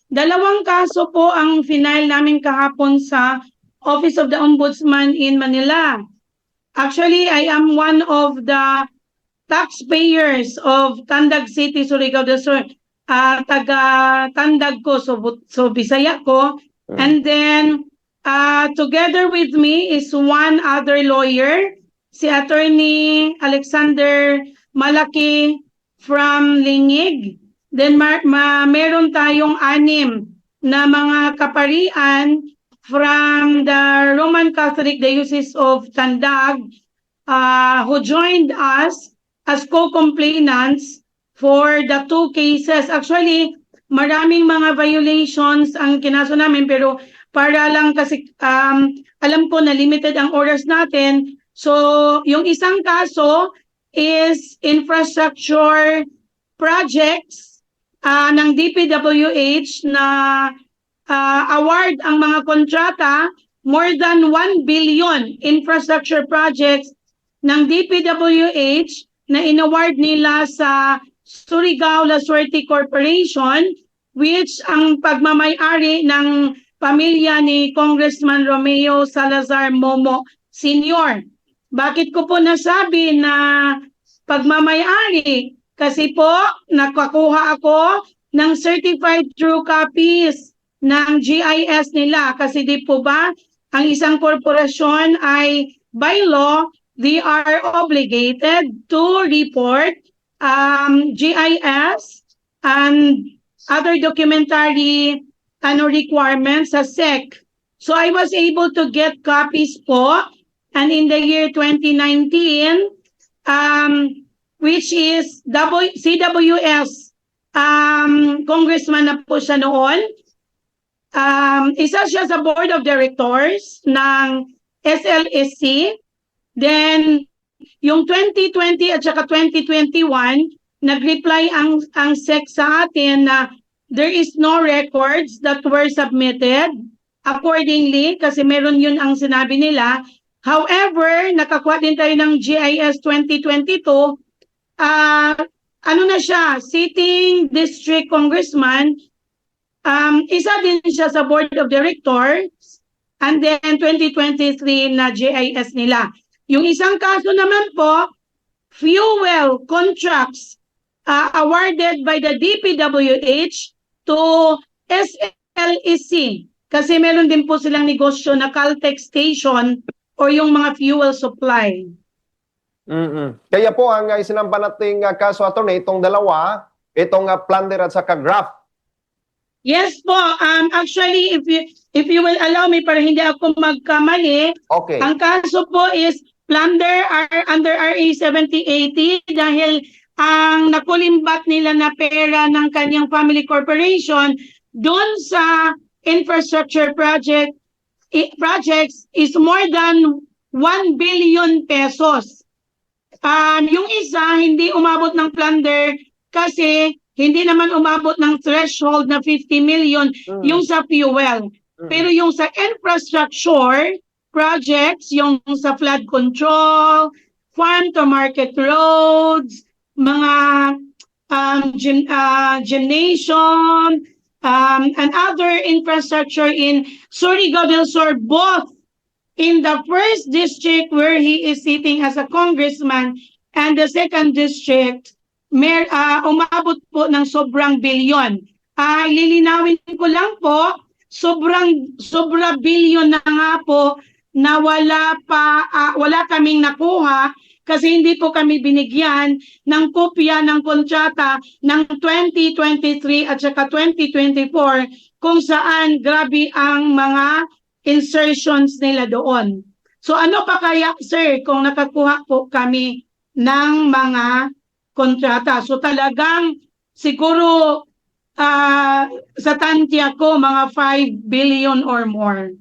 Dalawang kaso po ang final namin kahapon sa Office of the Ombudsman in Manila. Actually, I am one of the taxpayers of Tandag City, Surigao del Sur. Taga Tandag ko, so Bisaya ko. And then, together with me is one other lawyer, si Attorney Alexander Malaki from Lingig. Then meron tayong 6 na mga kaparian from the Roman Catholic Diocese of Tandag who joined us as co-complainants for the 2 cases. Actually, maraming mga violations ang kinaso namin, pero para lang kasi alam ko na limited ang oras natin. So, yung isang kaso is infrastructure projects ng DPWH na award ang mga kontrata, more than 1 billion infrastructure projects ng DPWH na inaward nila sa Surigao La Suerte Corporation, which ang pagmamay-ari ng pamilya ni Congressman Romeo Salazar Momo Sr. Bakit ko po nasabi na pagmamay-ari? Kasi po nakakuha ako ng certified true copies ng GIS nila. Kasi di po ba ang isang korporasyon ay by law, they are obligated to report GIS and other documentary requirements sa SEC. So I was able to get copies po, and in the year 2019, which is CWS, congressman na po siya noon, isa siya sa board of directors ng SLSC. Then, yung 2020 at saka 2021, nag-reply ang SEC sa atin na there is no records that were submitted accordingly, kasi meron yun ang sinabi nila. However, nakakuha din tayo ng GIS 2022, ano na siya, sitting district congressman, isa din siya sa board of directors, and then 2023 na GIS nila. Yung isang kaso naman po, fuel contracts awarded by the DPWH to SLEC. Kasi meron din po silang negosyo na Caltex station o yung mga fuel supply. Kaya po ang isinampa nating kaso, attorney, itong dalawa, itong plunder at saka graft. Yes po. Actually, if you will allow me para hindi ako magkamali, Okay. ang kaso po is plunder under RA 7080 dahil ang nakulimbat nila na pera ng kanyang family corporation doon sa infrastructure projects is more than 1 billion pesos. Yung isa hindi umabot ng plunder kasi hindi naman umabot ng threshold na 50 million yung sa fuel. Pero yung sa infrastructure projects, yung sa flood control, farm to market roads, mga gymnasium, and other infrastructure in Surigao del Sur, both in the first district where he is sitting as a congressman and the second district, umabot po ng sobrang bilyon. Lilinawin ko lang po, sobra bilyon na nga po na wala kaming nakuha kasi hindi po kami binigyan ng kopya ng kontrata ng 2023 at saka 2024 kung saan grabe ang mga insertions nila doon. So ano pa kaya, sir, kung nakakuha po kami ng mga kontrata? So talagang siguro sa tantya ko mga 5 billion or more.